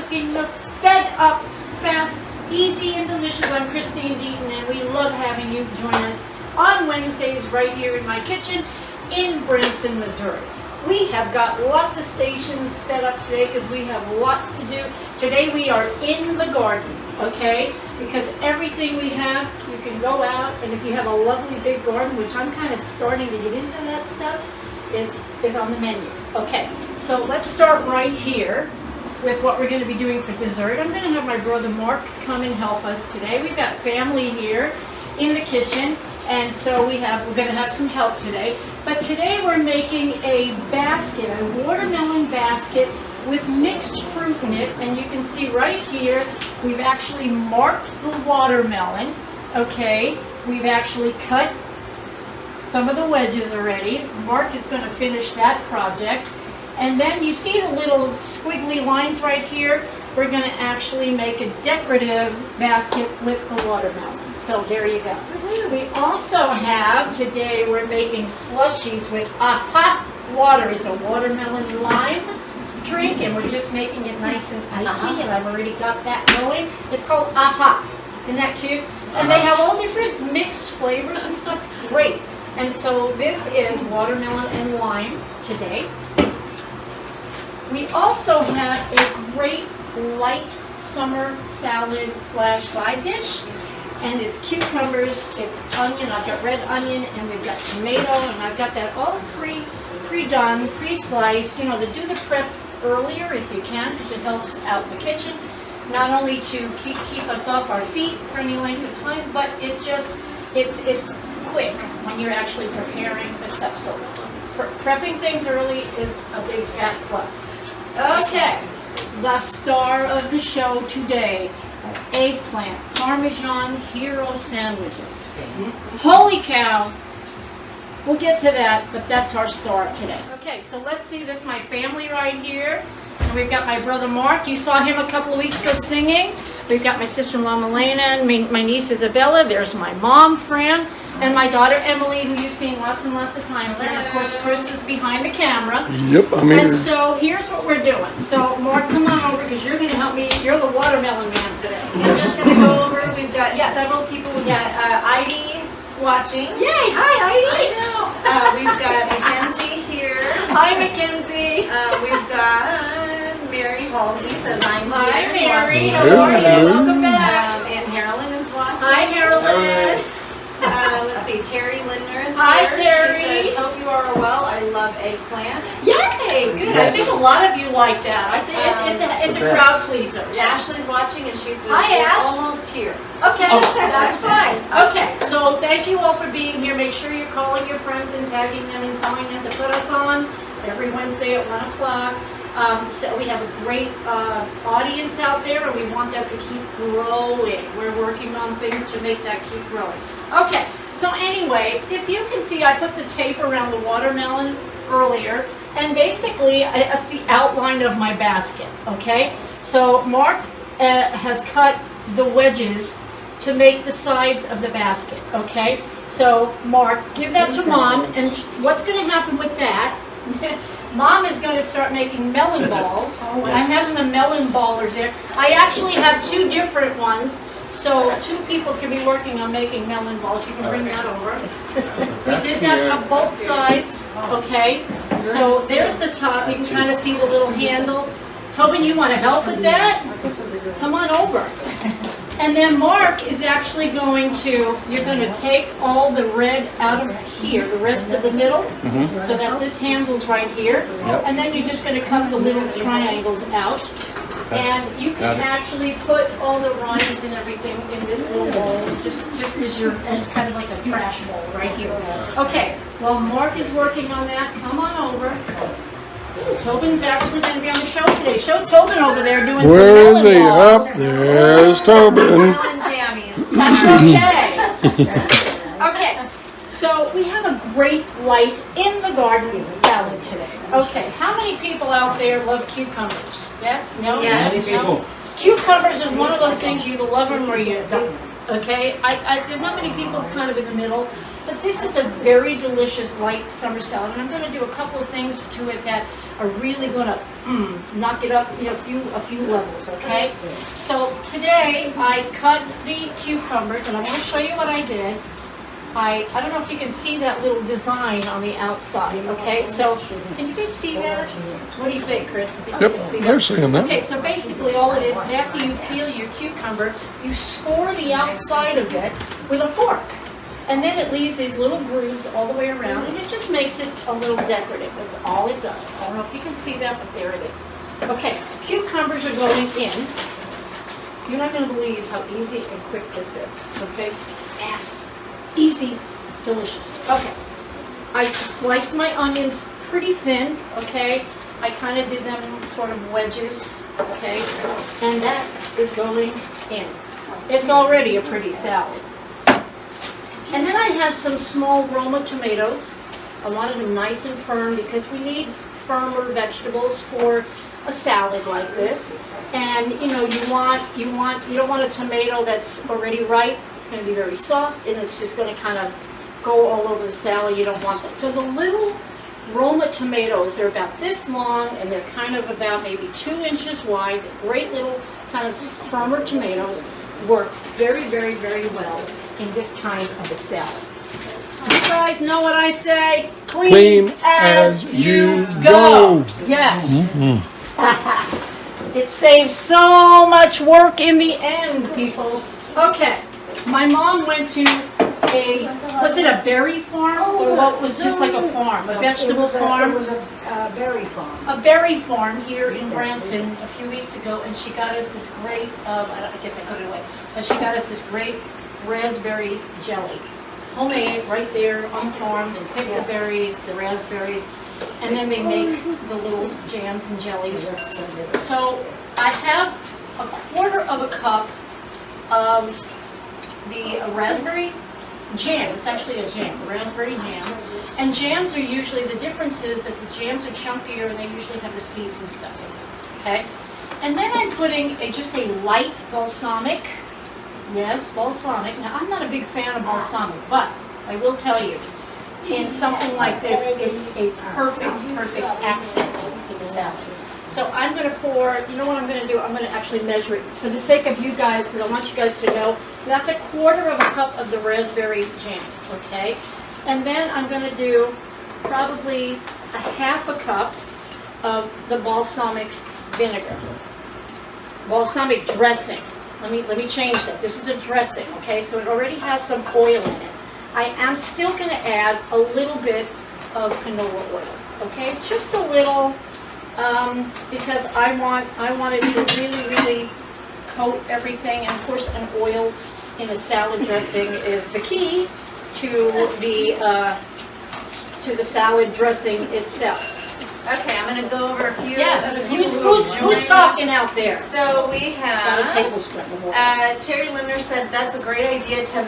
Cooking Nook's Fed Up, Fast, Easy, and Delicious. I'm Christine Deaton, and we love having you join us on Wednesdays right here in my kitchen in Branson, Missouri. We have got lots of stations set up today because we have lots to do. Today we are in the garden, okay? Because everything we have, you can go out, and if you have a lovely big garden, which I'm kind of starting to get into that stuff, is on the menu. Okay, so let's start right here with what we're going to be doing for dessert. I'm going to have my brother Mark come and help us today. We've got family here in the kitchen, and so we're going to have some help today. But today we're making a basket, a watermelon basket with mixed fruit in it, and you can see right here we've actually marked the watermelon. Okay, we've actually cut some of the wedges already. Mark is going to finish that project. And then you see the little squiggly lines right here? We're going to actually make a decorative basket with the watermelon. So there you go. We also have, today we're making slushies with hot water. It's a watermelon lime drink, and we're just making it nice and icy, and I've already got that going. It's called Aha. Isn't that cute? And they have all different mixed flavors and stuff. It's great. And so this is watermelon and lime today. We also have a great light summer salad / side dish. And it's cucumbers, it's onion, I've got red onion, and we've got tomato, and I've got that all pre-done, pre-sliced. You know, to do the prep earlier if you can, because it helps out the kitchen. Not only to keep us off our feet for any length of time, but it's quick when you're actually preparing the stuff. So prepping things early is a big fat plus. Okay, the star of the show today, Eggplant Parmesan Hero Sandwiches. Holy cow! We'll get to that, but that's our star today. Okay, so let's see, this is my family right here. And we've got my brother Mark. You saw him a couple of weeks ago singing. We've got my sister-in-law Milena and my niece Isabella. There's my mom, Fran, and my daughter Emily, who you've seen lots and lots of times. And of course, Chris is behind the camera. Yep, I'm here. And so here's what we're doing. So Mark, come on over because you're going to help me. You're the watermelon man today. We're just going to go over. We've got several people. We've got Heidi watching. Yay! Hi, Heidi. I know. We've got Mackenzie here. Hi, Mackenzie. We've got Mary Halsey says I'm here. Hi, Mary. Watching. How are you? Welcome back. And Carolyn is watching. Hi, Carolyn. Let's see, Terry Lindner is Hi, here. Terry. She says, hope you are well. I love eggplant. Yay! Good. I think a lot of you like that. I think it's a crowd pleaser. Ashley's watching and she says, Hi, Ash. we're almost here. Okay, that's fine. Okay, so thank you all for being here. Make sure you're calling your friends and tagging them and telling them to put us on every Wednesday at 1 o'clock. So we have a great audience out there, and we want that to keep growing. We're working on things to make that keep growing. Okay, so anyway, if you can see, I put the tape around the watermelon earlier, and basically that's the outline of my basket, okay? So Mark has cut the wedges to make the sides of the basket, okay? So Mark, give that to Mom, and what's going to happen with that? Mom is going to start making melon balls. I have some melon ballers there. I actually have two different ones, so two people can be working on making melon balls. You can bring that over. We did that to both sides, okay? So there's the top. You can kind of see the little handle. Tobin, you want to help with that? Come on over. And then Mark is actually you're going to take all the red out of here, the rest of the middle, so that this handle's right here. Yep. And then you're just going to cut the little triangles out. Okay. And you can actually put all the rinds and everything in this little bowl, just as kind of like a trash bowl right here. Okay, well Mark is working on that. Come on over. Tobin's actually going to be on the show today. Show Tobin over there doing some melon balls. Where is he? Up there's Tobin. Melon jammies. That's okay. Okay, so we have a great light in the garden salad today. Okay, how many people out there love cucumbers? Yes? No? Yes. No? Cucumbers is one of those things you either love them or you don't. Okay, there's not many people kind of in the middle, but this is a very delicious light summer salad, and I'm going to do a couple of things to it that are really going to knock it up, a few levels. Okay, so today I cut the cucumbers, and I want to show you what I did. I don't know if you can see that little design on the outside. Okay, so can you guys see that? What do you think, Chris? Yep, they're seeing that. Okay, so basically all it is after you peel your cucumber, you score the outside of it with a fork. And then it leaves these little grooves all the way around, and it just makes it a little decorative. That's all it does. I don't know if you can see that, but there it is. Okay, cucumbers are going in. You're not going to believe how easy and quick this is. Okay, fast, easy, delicious. Okay, I sliced my onions pretty thin. Okay, I kind of did them sort of wedges. Okay, and that is going in. It's already a pretty salad. And then I had some small Roma tomatoes. I wanted them nice and firm because we need firmer vegetables for a salad like this. And you don't want a tomato that's already ripe. It's going to be very soft, and it's just going to kind of go all over the salad. You don't want that. So the little Roma tomatoes, they're about this long, and they're kind of about maybe 2 inches wide. Great little kind of firmer tomatoes work very, very, very well in this kind of a salad. You guys know what I say? Clean as you go. Yes. It saves so much work in the end, people. Okay. My mom went to was it a berry farm? Or what was just like a farm? A vegetable farm? It was a berry farm. A berry farm here in Branson a few weeks ago, and she got us this great, I guess I put it away, but she got us this great raspberry jelly. Homemade right there on the farm. They pick the berries, the raspberries, and then they make the little jams and jellies. So I have 1/4 of a cup of the raspberry jam. It's actually a jam, raspberry jam. And jams are usually, the difference is that the jams are chunkier and they usually have the seeds and stuff in them. Okay? And then I'm putting just a light balsamic. Yes, balsamic. Now, I'm not a big fan of balsamic, but I will tell you, in something like this, it's a perfect accent for the salad. So I'm going to pour, you know what I'm going to do? I'm going to actually measure it for the sake of you guys, because I want you guys to know that's 1/4 of a cup of the raspberry jam, okay? And then I'm going to do probably a 1/2 cup of the balsamic vinegar. Balsamic dressing. Let me change that. This is a dressing, okay? So it already has some oil in it. I am still going to add a little bit of canola oil, okay? Just a little, because I want it to really coat everything. And of course, an oil in a salad dressing is the key to the salad dressing itself. Okay, I'm going to go over a few. Yes. Of the people Who's talking out there? So we About a have tablespoon of water. Terry Linder said that's a great idea to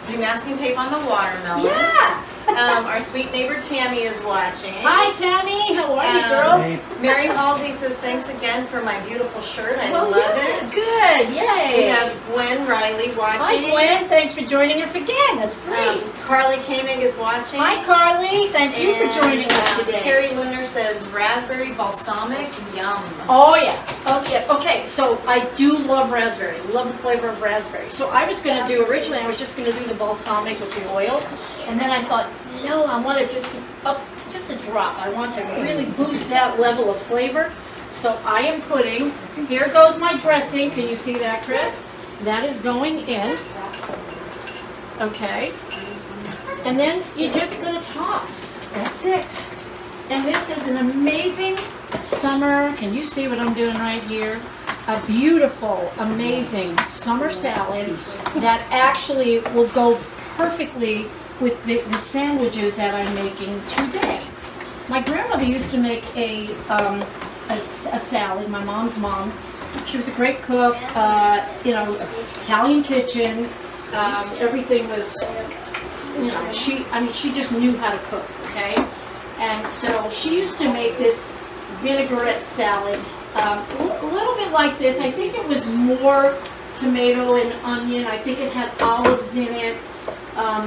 do masking tape on the watermelon. Yeah. Our sweet neighbor Tammy is watching. Hi, Tammy. How are you, girl? Mary Halsey says thanks again for my beautiful shirt. I love yeah. it. Good. Yay. We have Gwen Riley watching. Hi, Gwen. Thanks for joining us again. That's great. Carly Koenig is watching. Hi, Carly. Thank you for joining us today. Terry Linder says raspberry balsamic, yum. Oh yeah. Okay, so I do love raspberry. Love the flavor of raspberry. So I was going to do, originally I was just going to do the balsamic with the oil. And then I thought, no, I want it just a drop. I want to really boost that level of flavor. So I am putting, here goes my dressing. Can you see that, Chris? That is going in. Okay. And then you're just going to toss. That's it. And this is an amazing summer, can you see what I'm doing right here? A beautiful, amazing summer salad that actually will go perfectly with the sandwiches that I'm making today. My grandmother used to make a salad, my mom's mom. She was a great cook, Italian kitchen. Everything was, she just knew how to cook, okay? And so she used to make this vinaigrette salad, a little bit like this. I think it was more tomato and onion. I think it had olives in it,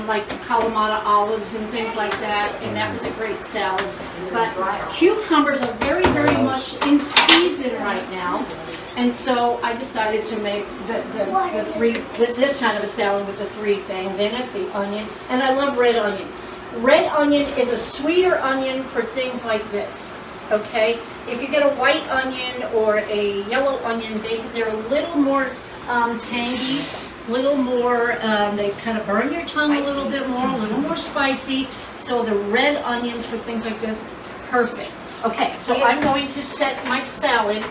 like Kalamata olives and things like that, and that was a great salad. But cucumbers are very, very much in season right now, and so I decided to make this kind of a salad with the three things in it, the onion, and I love red onion. Red onion is a sweeter onion for things like this, okay? If you get a white onion or a yellow onion, they're a little more tangy, a little more, they kind of burn your tongue a little bit more, a little more spicy. So the red onions for things like this, perfect. Okay, so I'm going to set my salad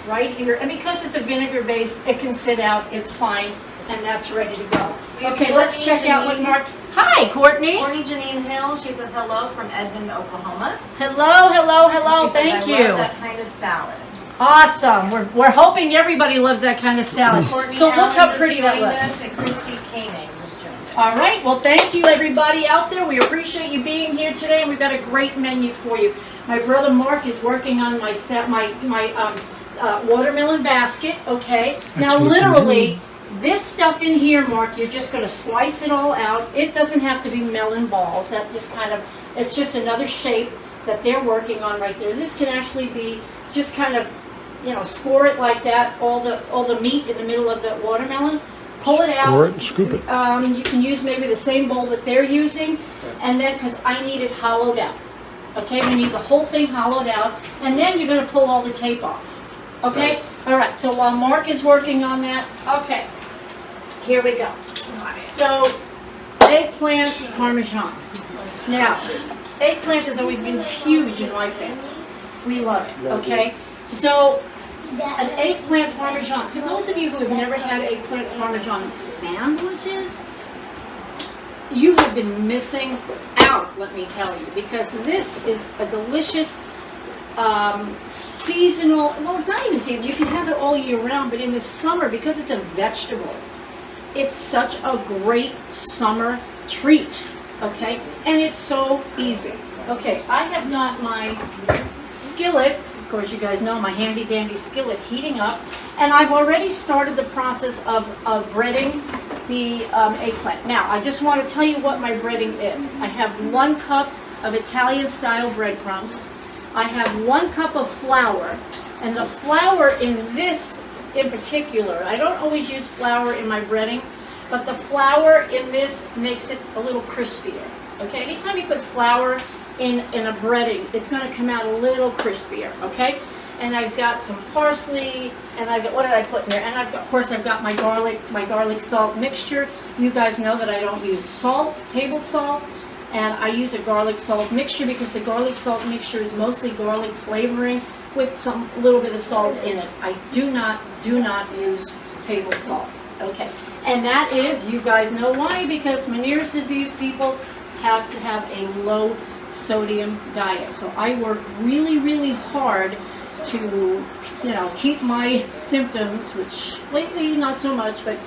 right here. And because it's a vinegar base, it can sit out, it's fine, and that's ready to go. Okay, let's check out what Mark... Hi, Courtney. Courtney Janine Hill, she says hello from Edmond, Oklahoma. Hello, hello, hello, thank you. I love that kind of salad. Awesome. We're hoping everybody loves that kind of salad. So look how pretty that looks. And Christy Koenig just joined us. All right. Well, thank you, everybody out there. We appreciate you being here today, and we've got a great menu for you. My brother Mark is working on my watermelon basket. Okay. Now, literally, this stuff in here, Mark, you're just going to slice it all out. It doesn't have to be melon balls. That just kind of, it's just another shape that they're working on right there. This can actually be just kind of, you know, score it like that, all the meat in the middle of that watermelon, pull it out. Score it and scoop it. You can use maybe the same bowl that they're using, and then, because I need it hollowed out. Okay, we need the whole thing hollowed out, and then you're going to pull all the tape off. Okay? All right, so while Mark is working on that, okay, here we go. So, eggplant parmesan. Now, eggplant has always been huge in my family. We love it, okay? So, an eggplant parmesan. For those of you who have never had eggplant parmesan sandwiches, you have been missing out, let me tell you, because this is a delicious seasonal, well, it's not even seasonal, you can have it all year round, but in the summer, because it's a vegetable, it's such a great summer treat, okay? And it's so easy. Okay, I have got my skillet, of course you guys know my handy dandy skillet heating up, and I've already started the process of breading the eggplant. Now, I just want to tell you what my breading is. I have 1 cup of Italian style breadcrumbs. I have 1 cup of flour, and the flour in this in particular, I don't always use flour in my breading, but the flour in this makes it a little crispier. Okay, anytime you put flour in a breading, it's going to come out a little crispier, okay? And I've got some parsley, and I've got, what did I put in there? And I've got, of course, I've got my garlic salt mixture. You guys know that I don't use salt, table salt, and I use a garlic salt mixture because the garlic salt mixture is mostly garlic flavoring with some little bit of salt in it. I do not use table salt, okay? And that is, you guys know why, because Meniere's disease people have to have a low sodium diet. So I work really, really hard to, you know, keep my symptoms, which lately not so much, but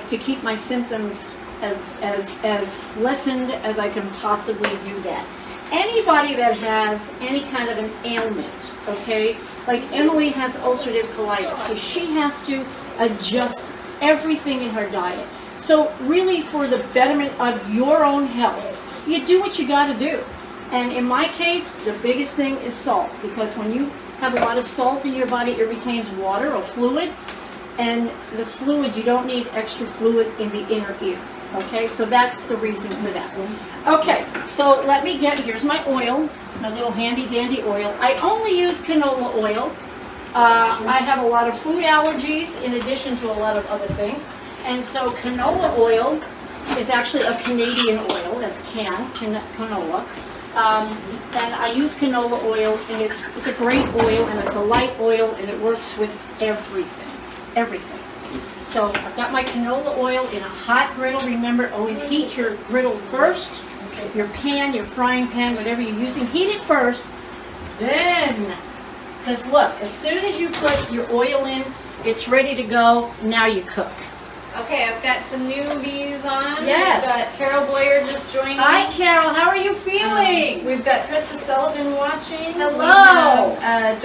to keep my symptoms as lessened as I can possibly do that. Anybody that has any kind of an ailment, okay, like Emily has ulcerative colitis, so she has to adjust everything in her diet. So really, for the betterment of your own health, you do what you got to do. And in my case, the biggest thing is salt, because when you have a lot of salt in your body, it retains water or fluid, and the fluid, you don't need extra fluid in the inner ear. Okay, so that's the reason for that. Okay, so let me get, here's my oil, my little handy dandy oil. I only use canola oil. I have a lot of food allergies in addition to a lot of other things. And so canola oil is actually a Canadian oil, that's canola. And I use canola oil, and it's a great oil, and it's a light oil, and it works with everything. So I've got my canola oil in a hot griddle. Remember, always heat your griddle first. Your pan, your frying pan, whatever you're using, heat it first. Then, because look, as soon as you put your oil in, it's ready to go. Now you cook. Okay, I've got some newbies on. Yes. We've got Carol Boyer just joining. Hi, Carol. How are you feeling? We've got Krista Sullivan watching. Hello. We have,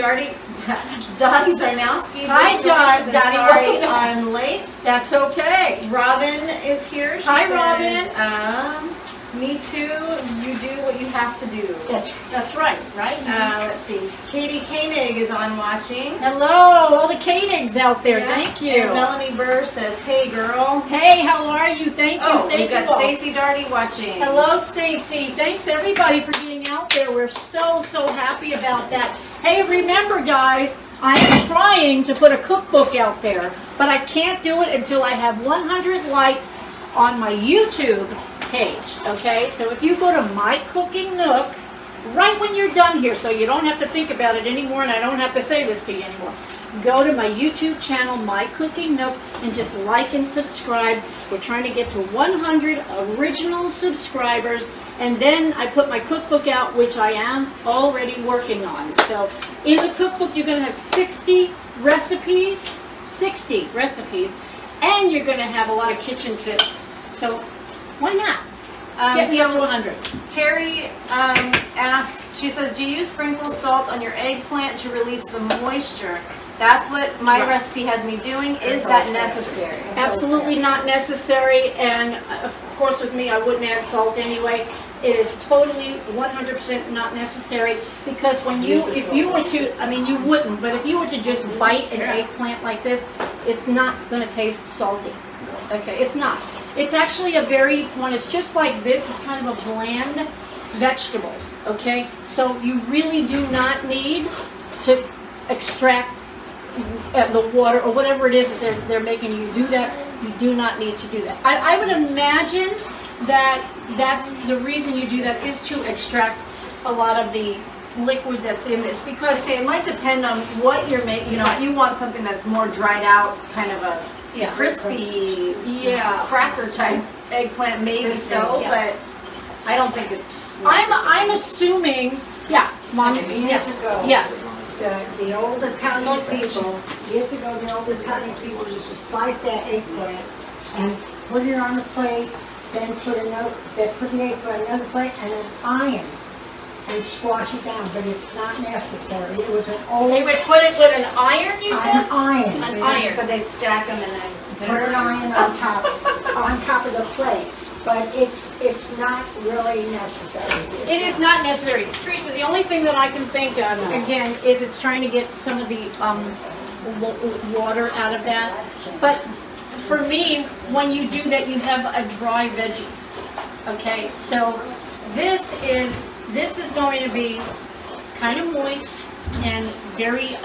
Dottie Zarnowski. Hi, Dottie. Dottie. Sorry, I'm late. That's okay. Robin is here. She Hi, says, me too. You do what you have to do. That's right, right? Let's see. Katie Koenig is on watching. Hello, all the Koenigs out there. Yeah. Thank you. And Melanie Burr says, hey, girl. Hey, how are you? Thank you. Oh, Thank we've got you all. Stacy Darty watching. Hello, Stacy. Thanks everybody for being out there. We're so happy about that. Hey, remember guys, I am trying to put a cookbook out there, but I can't do it until I have 100 likes on my YouTube page, okay? So if you go to My Cooking Nook, right when you're done here, so you don't have to think about it anymore and I don't have to say this to you anymore. Go to my YouTube channel, My Cooking Nook, and just like and subscribe. We're trying to get to 100 original subscribers, and then I put my cookbook out, which I am already working on. So in the cookbook, you're going to have 60 recipes, and you're going to have a lot of kitchen tips. So why not? Get me up to 100. Terry asks, she says, do you sprinkle salt on your eggplant to release the moisture? That's what my recipe has me doing. Is that necessary? Absolutely not necessary, and of course with me I wouldn't add salt anyway. It is totally 100% not necessary, because when if you were to, I mean you wouldn't, but if you were to just bite an eggplant like this, it's not going to taste salty. Okay, it's not. It's actually when it's just like this, it's kind of a bland vegetable, okay? So you really do not need to extract the water or whatever it is that they're making you do that. You do not need to do that. I would imagine that that's the reason you do that, is to extract a lot of the liquid that's in this, because Say, it might depend on what you're making. You know, if you want something that's more dried out, kind of a crispy, cracker type eggplant, maybe so, but I don't think it's necessary. I'm assuming, Mom, Years ago, yes. the old Italian people, years ago, the old Italian people used to slice their eggplants and put it on a plate, then put the eggplant on another plate, and then iron and squash it down, but it's not necessary. It was an old... They would put it with an iron, you said? An iron. An iron. So they'd stack them and then Put an iron on top of the plate, but it's not really necessary. It is not necessary. Teresa, the only thing that I can think of, again, is it's trying to get some of the water out of that. But for me, when you do that, you have a dry veggie. Okay, so this is going to be kind of moist and very,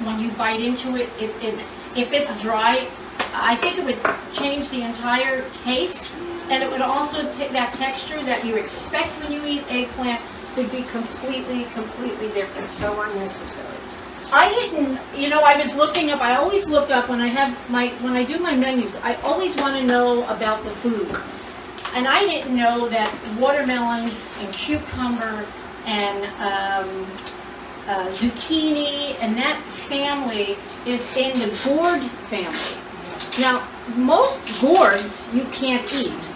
when you bite into it, if it's dry, I think it would change the entire taste, and it would also take that texture that you expect when you eat eggplant would be completely different. So unnecessary. I didn't, I was looking up, I always look up when I do my menus, I always want to know about the food. And I didn't know that watermelon and cucumber and zucchini and that family is in the gourd family. Now, most gourds you can't eat.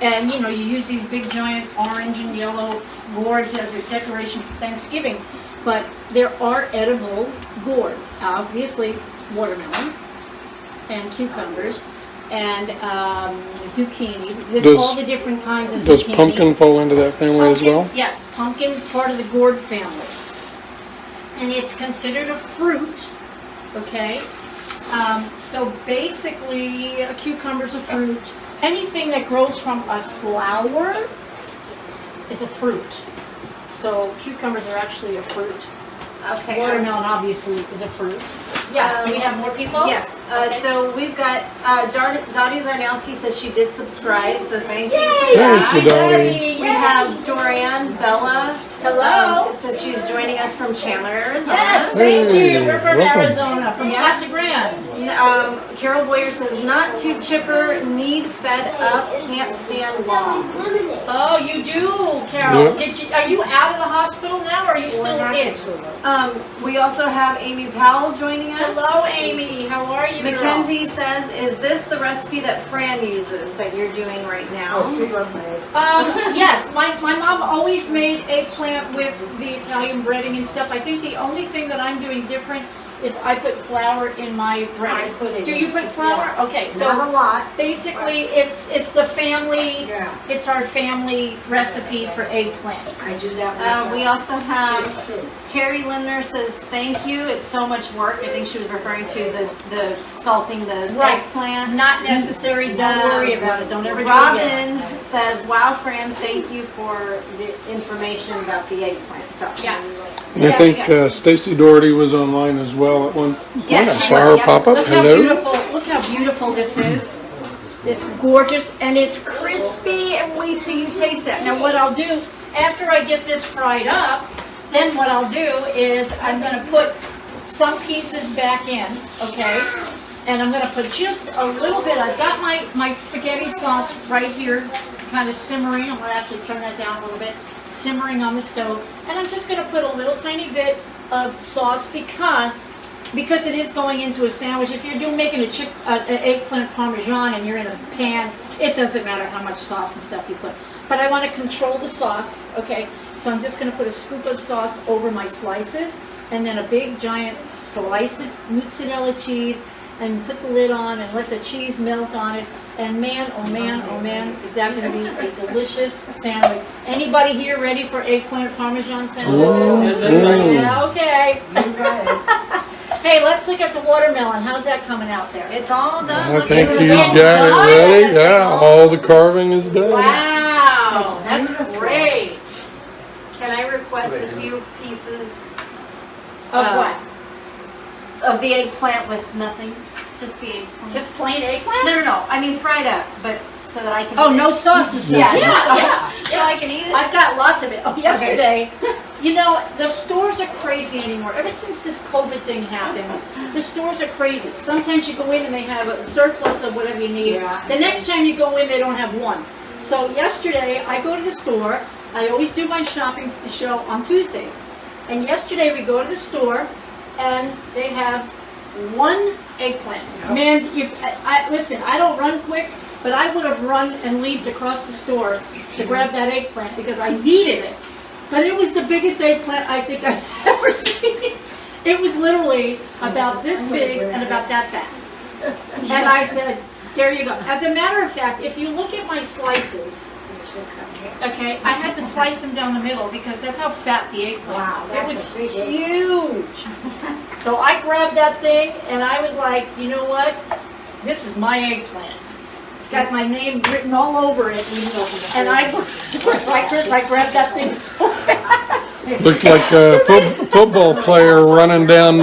And, you use these big giant orange and yellow gourds as a decoration for Thanksgiving. But there are edible gourds. Obviously, watermelon and cucumbers and zucchini. There's all the different kinds of zucchini. Does pumpkin fall into that family as well? Yes, pumpkin is part of the gourd family. And it's considered a fruit, okay? So basically, a cucumber's a fruit. Anything that grows from a flower is a fruit. So cucumbers are actually a fruit. Okay. Watermelon obviously is a fruit. Yes. Do we have more people? Yes. Okay. So we've got Dottie Zarnowski says she did subscribe, so thank you for Yay! that. Thank you, Dottie. We have Dorianne Bella. Hello. It says she's joining us from Chandler, Arizona. Yes, thank Hey, you. We're from welcome. Arizona, from Casa Grande. then Carol Boyer says, not too chipper, need fed up, can't stand long. Oh, you do, Carol. Yep. Are you out of the hospital now, or are you still in? We also have Amy Powell joining us. Hello, Amy. How are you, girl? Mackenzie says, is this the recipe that Fran uses that you're doing right now? Yes, my mom always made eggplant with the Italian breading and stuff. I think the only thing that I'm doing different is I put flour in my bread. Do you put flour? Okay, so Not a lot. basically it's the family, Yeah. it's our family recipe for eggplant. I do that. We also have Terry Lindner says, thank you, it's so much work. I think she was referring to the salting the Right. eggplant. Not necessary, don't worry about it, don't ever do it again. Robin says, wow, Fran, thank you for the information about the eggplant. So Yeah. And I think Stacy Doherty was online as well at one point. Yeah, I she saw her was, pop up. Look how Hello. beautiful, look how beautiful this is. This gorgeous, and it's crispy, and wait till you taste that. Now what I'll do, after I get this fried up, then what I'll do is I'm gonna put some pieces back in, okay? And I'm gonna put just a little bit, I've got my spaghetti sauce right here, kind of simmering. I'm gonna actually turn that down a little bit, simmering on the stove. And I'm just gonna put a little tiny bit of sauce because it is going into a sandwich. If you're making an eggplant parmesan and you're in a pan, it doesn't matter how much sauce and stuff you put. But I want to control the sauce, okay? So I'm just going to put a scoop of sauce over my slices, and then a big giant slice of mozzarella cheese, and put the lid on and let the cheese melt on it. And man, oh man, oh man, is that going to be a delicious sandwich. Anybody here ready for eggplant parmesan sandwich? Yeah, okay. Hey, let's look at the watermelon. How's that coming out there? it's all done. I Look think at he's it. got it ready. Yeah, all the carving is done. Wow, that's great. Can I request a few pieces Of what? of the eggplant with nothing? Just the eggplant? Just plain eggplant? No. I mean fried up, but so that I can. Oh, no sauces. Yeah, yeah, no sauce. yeah. So I can eat it. I've got lots of it. Oh, yesterday, you know, the stores are crazy anymore. Ever since this COVID thing happened, the stores are crazy. Sometimes you go in and they have a surplus of whatever you need. Yeah. The next time you go in, they don't have one. So yesterday, I go to the store. I always do my shopping show on Tuesdays. And yesterday, we go to the store, and they have one eggplant. Man, listen, I don't run quick, but I would have run and leaped across the store to grab that eggplant because I needed it. But it was the biggest eggplant I think I've ever seen. It was literally about this big and about that fat. And I said, there you go. As a matter of fact, if you look at my slices, okay, I had to slice them down the middle because that's how fat the eggplant. Wow, It was that's a big huge. So I grabbed that thing and I was like, you know what? This is my eggplant. It's got my name written all over it. And I grabbed that thing so fast. Looked like a football player running down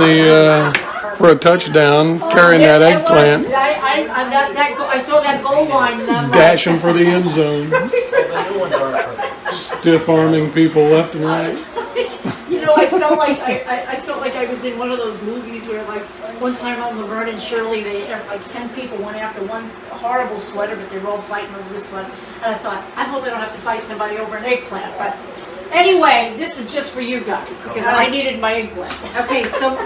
for a touchdown, carrying that Yes, it was. eggplant, I saw that goal line and I'm like, dashing for the end zone, stiff arming people left and right. you know, I felt like I was in one of those movies where, like, one time on Laverne and Shirley, like 10 people went after one horrible sweater, but they were all fighting over this sweater. And I thought, I hope I don't have to fight somebody over an eggplant. But anyway, this is just for you guys because I needed my eggplant. Okay, so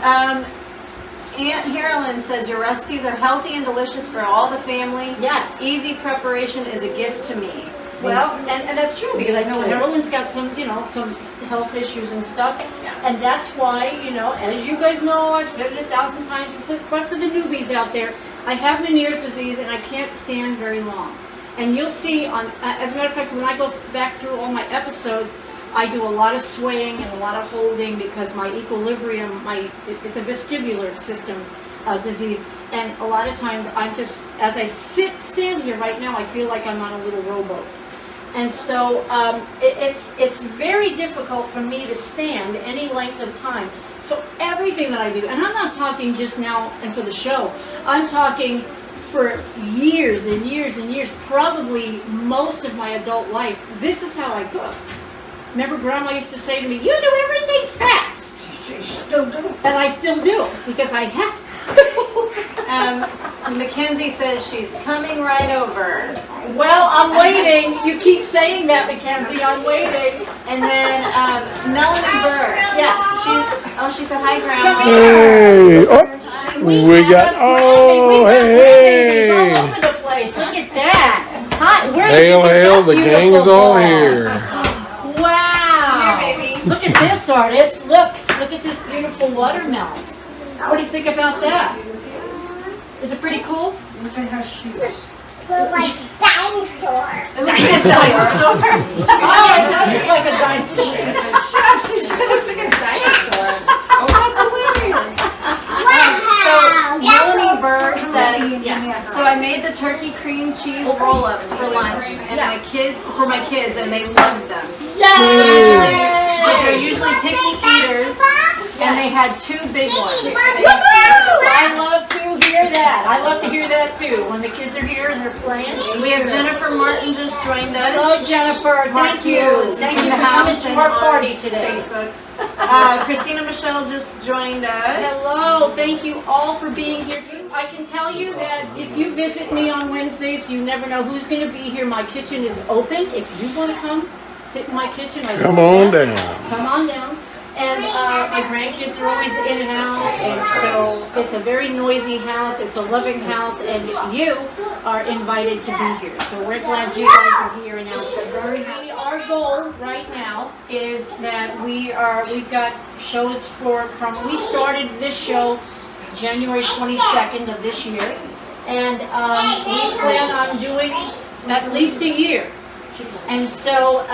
Aunt Carolyn says your recipes are healthy and delicious for all the family. Yes. Easy preparation is a gift to me. Well, and that's true because I know Carolyn's got some, some health issues and stuff. And that's why, as you guys know, I've said it 1,000 times, but for the newbies out there, I have Meniere's disease and I can't stand very long. And you'll see as a matter of fact, when I go back through all my episodes, I do a lot of swaying and a lot of holding because my equilibrium, it's a vestibular system disease. And a lot of times I'm just, as I stand here right now, I feel like I'm on a little rowboat. And so it's very difficult for me to stand any length of time. So everything that I do, and I'm not talking just now and for the show, I'm talking for years and years and years, probably most of my adult life, this is how I cook. Remember Grandma used to say to me, you do everything fast. She still do. And I still do, because I have to. Mackenzie says she's coming right over. Well, I'm waiting. You keep saying that, Mackenzie. I'm waiting. And then Melanie Burr. Yes. She said hi, Come Grandma. Hey, oh, we got, all hey. over the place. Look at that. Hi, where Hail, did you hail, get the that gang is beautiful all ball? here. Wow. Here, baby. Look at this, artist. Look at this beautiful watermelon. What do you think about that? Is it pretty cool? Look at her shoes. Look like dinosaur. It looks like a dinosaur. Oh, it does look like a dinosaur. She said it looks like a dinosaur. Oh, that's hilarious. So Wow. Melanie Burr says, Yes. so I made the turkey cream cheese roll-ups for lunch and my kids, and they loved them. Yay! So they're usually picky eaters, and they had 2 big ones. I love to hear that. I love to hear that too. When the kids are here and they're playing. We have Jennifer Martin just joined us. Hello, Jennifer. Thank you. Thank you for coming to our party today. Facebook. Christina Michelle just joined us. Hello. Thank you all for being here. I can tell you that if you visit me on Wednesdays, you never know who's going to be here. My kitchen is open. If you want to come sit in my kitchen, Come on down. Come on down. And my grandkids are always in and out, and so it's a very noisy house, it's a loving house, and you are invited to be here. So we're glad you guys are here, and now it's a very happy. Our goal right now is that we've got shows from we started this show January 22nd of this year, and we plan on doing at least a year. And so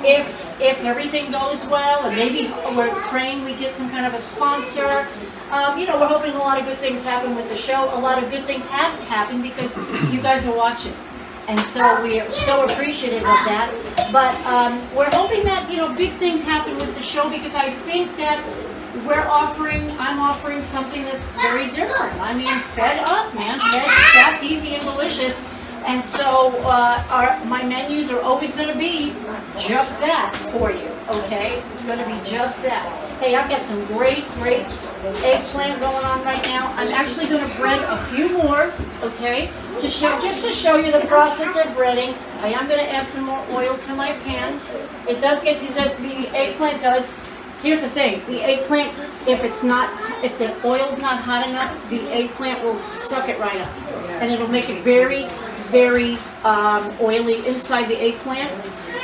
if everything goes well, and maybe we're praying we get some kind of a sponsor, we're hoping a lot of good things happen with the show. A lot of good things haven't happened because you guys are watching. And so we are so appreciative of that. But we're hoping that, big things happen with the show, because I think that I'm offering something that's very different. I mean, fed up, man. Fed, fast, easy, and delicious. And so my menus are always going to be just that for you, okay? It's going to be just that. Hey, I've got some great eggplant going on right now. I'm actually going to bread a few more, okay? Just to show you the process of breading. I am going to add some more oil to my pan. It does get, the eggplant does. Here's the thing, the eggplant, if the oil's not hot enough, the eggplant will suck it right up. And it'll make it very oily inside the eggplant.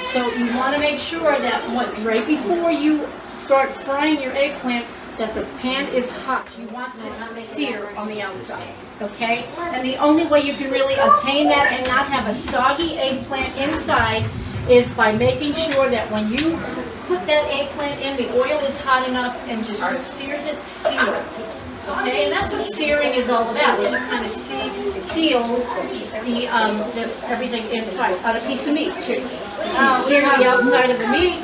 So you want to make sure that right before you start frying your eggplant, that the pan is hot. You want this sear on the outside, okay? And the only way you can really obtain that and not have a soggy eggplant inside is by making sure that when you put that eggplant in, the oil is hot enough and just sears it sealed. Okay, and that's what searing is all about. It just kind of seals the everything inside on a piece of meat too. You sear the outside of the meat,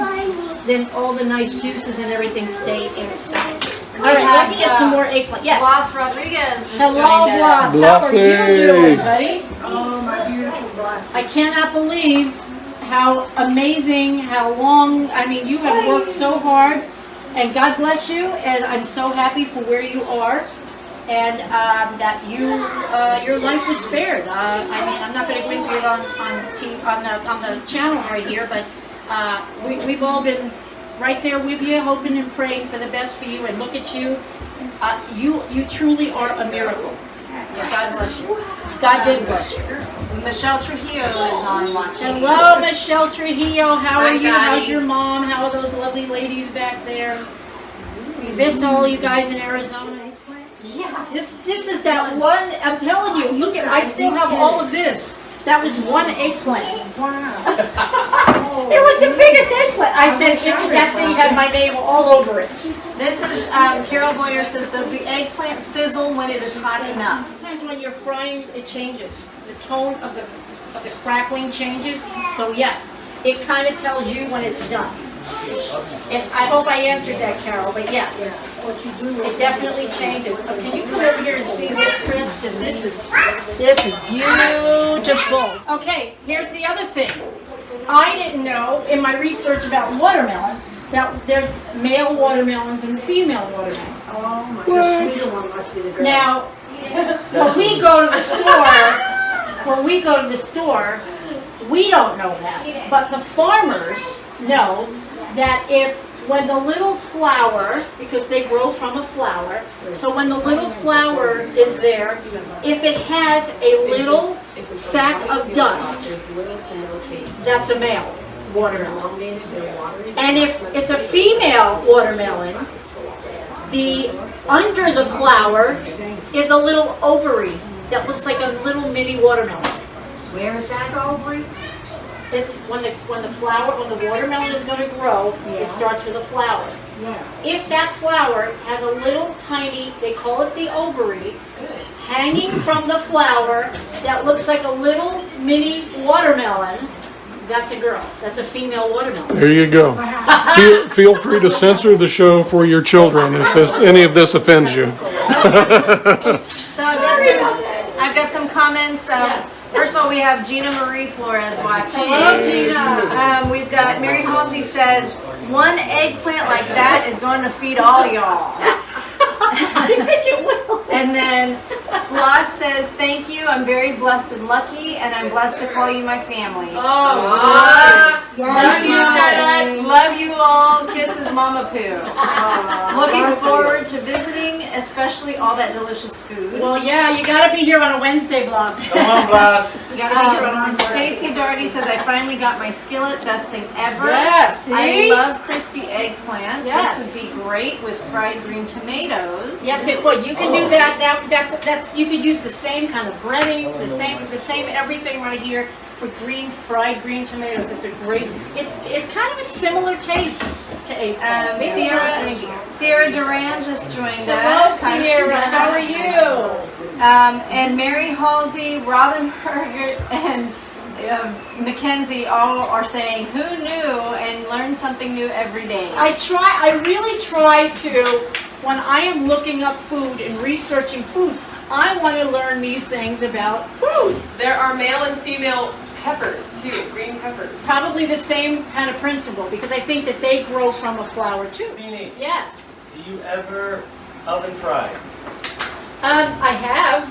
then all the nice juices and everything stay inside. All right, let's get some more eggplant. Yes. Blas Rodriguez just Hello, joined us. Blas. How are you doing, buddy? Oh, my beautiful Blas. I cannot believe how amazing, how long. I mean, you have worked so hard. And God bless you, and I'm so happy for where you are, and that your life was spared. I mean, I'm not going to go into it on the channel right here, but we've all been right there with you, hoping and praying for the best for you. And look at you, you truly are a miracle. So God bless you. God did bless you. Michelle Trujillo is on watching. Hello, Michelle Trujillo. How are Hi, you? Daddy. How's your mom? How are those lovely ladies back there? We miss all you guys in Arizona. Yeah. This is that one. I'm telling you. Look at. I still have all of this. That was one eggplant. Wow. It was the biggest eggplant. I said that thing had my name all over it. This is, Carol Boyer says, does the eggplant sizzle when it is hot enough? Sometimes when you're frying, it changes. The tone of the crackling changes. So yes, it kind of tells you when it's done. And I hope I answered that, Carol. But yes, it definitely changes. Oh, can you come over here and see this, Chris? Because this is beautiful. Okay, here's the other thing. I didn't know in my research about watermelon that there's male watermelons and female watermelons. Oh, my, the sweeter one must be the girl. Now, when we go to the store, we don't know that. But the farmers know that when the little flower, because they grow from a flower, so when the little flower is there, if it has a little sack of dust, that's a male watermelon. And if it's a female watermelon, under the flower is a little ovary that looks like a little mini watermelon. Where is that ovary? It's when the watermelon is going to grow, it starts with a flower. Yeah. If that flower has a little tiny, they call it the ovary, hanging from the flower that looks like a little mini watermelon, that's a girl. That's a female watermelon. There you go. Feel free to censor the show for your children if any of this offends you. So I've got some comments. Yes. First of all, we have Gina Marie Flores watching. Hello, Gina. We've got Mary Halsey says, one eggplant like that is going to feed all y'all. I think it will. And then Gloss says, thank you, I'm very blessed and lucky, and I'm blessed to call you my family. Love you all. Kisses, Mama Pooh. Looking forward to visiting, especially all that delicious food. Well, yeah, you got to be here on a Wednesday, Blas. Come on, Blast. You got to be here on a Wednesday. Stacy Doherty says, I finally got my skillet. Best thing ever. Yes, see? I love crispy eggplant. Yes. This would be great with fried green tomatoes. Yes, it would. You can do that. That's you could use the same kind of breading, the same everything right here for fried green tomatoes. It's a great. It's kind of a similar taste to eggplant. Sierra Duran just joined Hello, us. Hi, Sierra. How are you? And Mary Halsey, Robin Hergert, and Mackenzie all are saying, who knew, and learn something new every day. I really try to, when I am looking up food and researching food, I want to learn these things about food. There are male and female peppers too, green peppers. Probably the same kind of principle, because I think that they grow from a flower too. Meanie, Yes. do you ever oven fry? I have.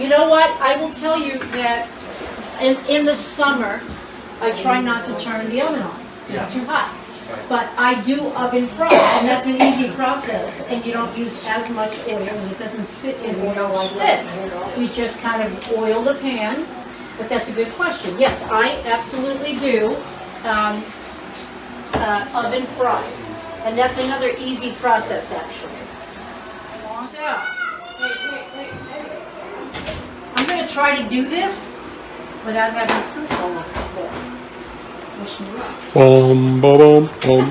You know what? I will tell you that in the summer, I try not to turn the oven on. It's too hot. But I do oven fry, and that's an easy process, and you don't use as much oil, and it doesn't sit in oil like this. You just kind of oil the pan, but that's a good question. Yes, I absolutely do oven fry, and that's another easy process, actually. I'm going to try to do this without having fruit all over the floor. Wish me luck. Boom, boom, boom.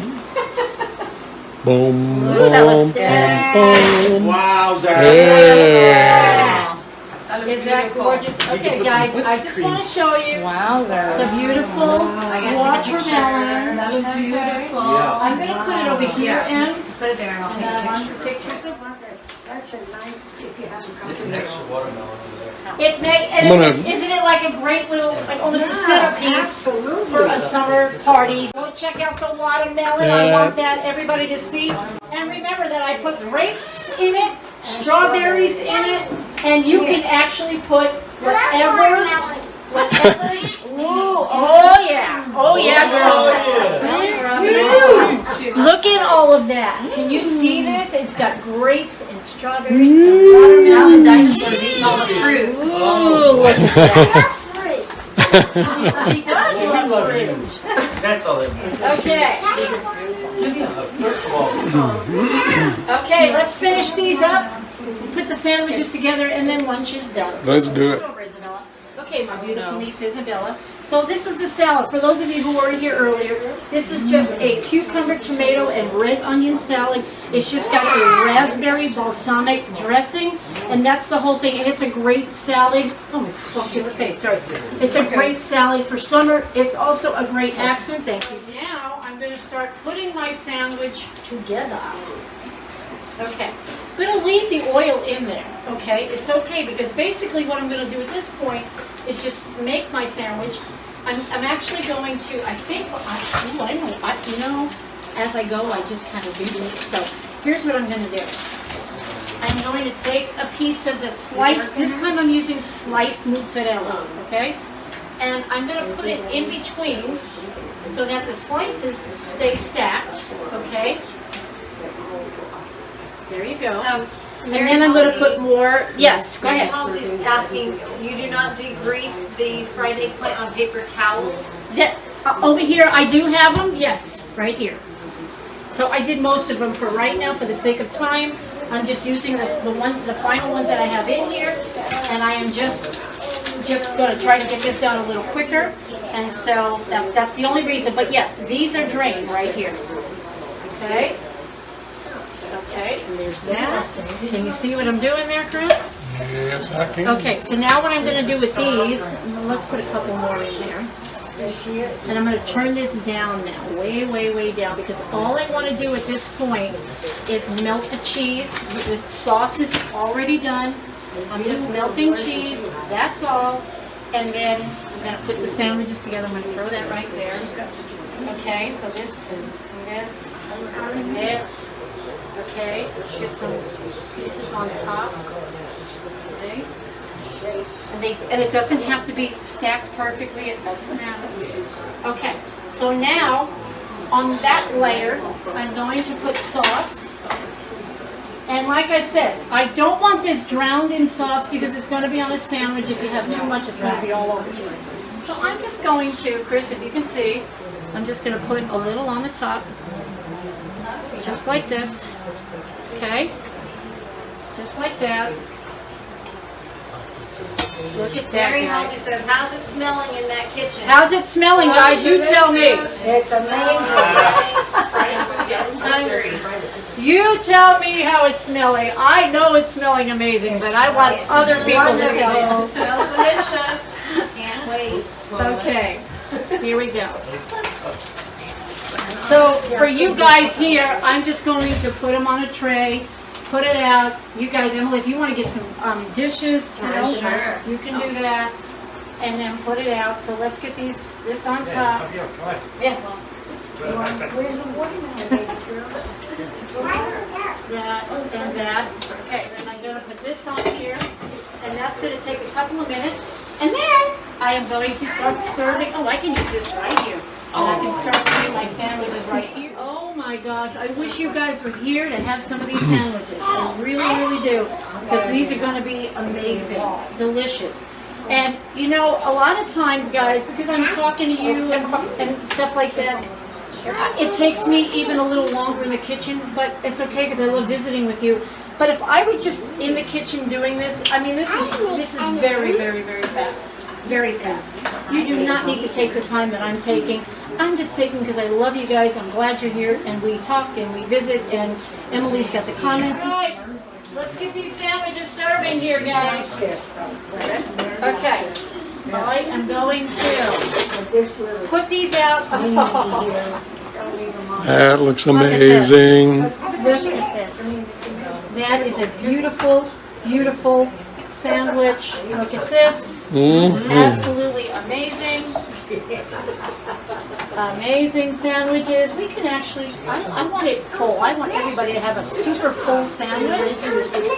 Boom, Ooh, that looks boom, boom. Wowza. Yeah. Is that gorgeous? Okay, guys, I just want to show you the beautiful watermelon. That was beautiful. I'm going to put it over here and Put it there and I'll take a on picture. pictures of Such a nice, if you haven't come It's to an know. extra watermelon over there. Isn't it like a great little, like almost a centerpiece for a summer party? Go check out the watermelon. I want that everybody to see. And remember that I put grapes in it, strawberries in it, and you can actually put whatever. Ooh, oh yeah, girl. Look at all of that. Can you see this? It's got grapes and strawberries and watermelon. Dinosaurs eating all the fruit. Ooh, look at that. She does We love love fruit. you. That's all that matters. Okay. Give me a hug. First of all, Okay, let's finish these up. Put the sandwiches together, and then lunch is done. Let's do it. Over, Isabella. Okay, my beautiful niece Isabella. So this is the salad. For those of you who weren't here earlier, this is just a cucumber, tomato, and red onion salad. It's just got a raspberry balsamic dressing, and that's the whole thing. And it's a great salad. Oh, almost bumped you in the face. Sorry. It's a great salad for summer. It's also a great accent. Thank you. Now I'm going to start putting my sandwich together. Okay. I'm going to leave the oil in there, okay? It's okay, because basically what I'm going to do at this point is just make my sandwich. I'm actually going to, as I go, I just kind of do this. So here's what I'm going to do. I I'm going to take a piece of the sliced, this time I'm using sliced mozzarella, okay? And I'm going to put it in between so that the slices stay stacked, okay? There you go. And then I'm going to put more, yes, go ahead. Halsey's asking, you do not degrease the fried eggplant on paper towels? That, over here, I do have them, yes, right here. So I did most of them for right now, for the sake of time. I'm just using the final ones that I have in here, and I am just going to try to get this done a little quicker. And so that's the only reason. But yes, these are drained right here. Okay. Okay, and there's that. Can you see what I'm doing there, Chris? Yes, I can. Okay, so now what I'm going to do with these, let's put a couple more in there. And I'm going to turn this down now, way, way, way down, because all I want to do at this point is melt the cheese. The sauce is already done. I'm just melting cheese, that's all. And then I'm going to put the sandwiches together. I'm going to throw that right there. Okay, so this, and this. Okay, let's get some pieces on top. Okay. And it doesn't have to be stacked perfectly, it doesn't matter. Okay, so now on that layer, I'm going to put sauce. And like I said, I don't want this drowned in sauce because it's going to be on a sandwich. If you have too much, it's going to be all over you. So I'm just going to, Chris, if you can see, I'm just going to put a little on the top, just like this. Okay, just like that. Look at that, Mary guys. Halsey says, how's it smelling in that kitchen? How's it smelling, guys? You tell me. It's amazing. You tell me how it's smelling. I know it's smelling amazing, but I want other people to tell me. Smells delicious. Can't wait. Okay, here we go. So for you guys here, I'm just going to put them on a tray, put it out. You guys, Emily, if you want to get some dishes, you know, Sure. you can do that, and then put it out. So let's get this on top. Yeah. Where's the watermelon, baby girl? That and that. Okay, then I'm going to put this on here, and that's going to take a couple of minutes. And then I am going to start serving. Oh, I can use this right here. And I can start putting my sandwiches right here. Oh my gosh, I wish you guys were here to have some of these sandwiches. I really, really do. Because these are going to be amazing, delicious. And you know, a lot of times, guys, because I'm talking to you and stuff like that, it takes me even a little longer in the kitchen, but it's okay because I love visiting with you. But if I were just in the kitchen doing this, I mean, this is very, very, very fast. Very fast. You do not need to take the time that I'm taking. I'm just taking because I love you guys. I'm glad you're here, and we talk and we visit, and Emily's got the comments. All right, let's get these sandwiches serving here, guys. Okay. I am going to put these out. That looks amazing. Look at this. That is a beautiful, beautiful sandwich. Look at this. Absolutely amazing. Amazing sandwiches. We can actually, I want it full. I want everybody to have a super full sandwich.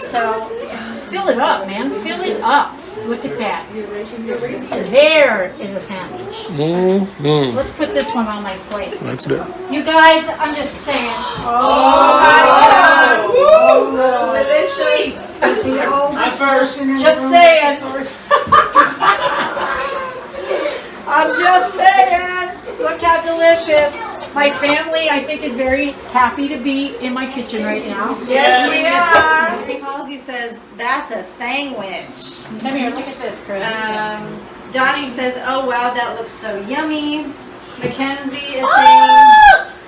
So fill it up, man. Fill it up. Look at that. There is a sandwich. Let's put this one on my plate. Let's do it. You guys, I'm just saying. Oh my God. Delicious. I'm first. Just saying. I'm just saying. Look how delicious. My family, I think, is very happy to be in my kitchen right now. Yes, we are. Halsey says, that's a sandwich. Come here, look at this, Chris. Dottie says, oh wow, that looks so yummy. Mackenzie is saying,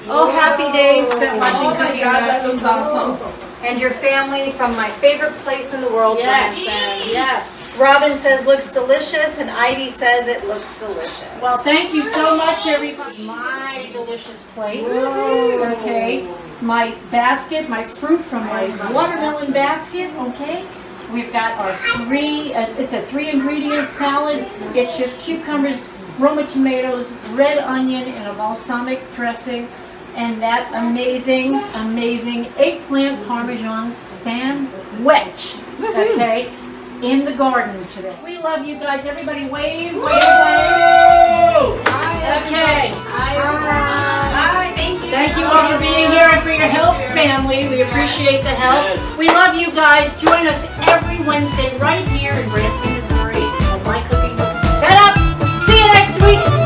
oh, happy days spent watching Cooking That Nook. looks awesome. And your family from my favorite place in the world, Yes, Branson. yes. Robin says, looks delicious, and Ivy says it looks delicious. Well, thank you so much, everybody. My delicious plate. Okay. My basket, my fruit from my watermelon basket. Okay. We've got our it's a 3-ingredient salad. It's just cucumbers, Roma tomatoes, red onion, and a balsamic dressing. and that amazing, amazing eggplant Parmesan sandwich, okay, in the garden today. We love you guys. Everybody wave, wave, wave. Okay. Hi, thank you. Thank you all for being here and for your help, family. We appreciate the help. Yes. We love you guys. Join us every Wednesday right here in Branson, Missouri. On My Cooking Nook FED Up. See you next week.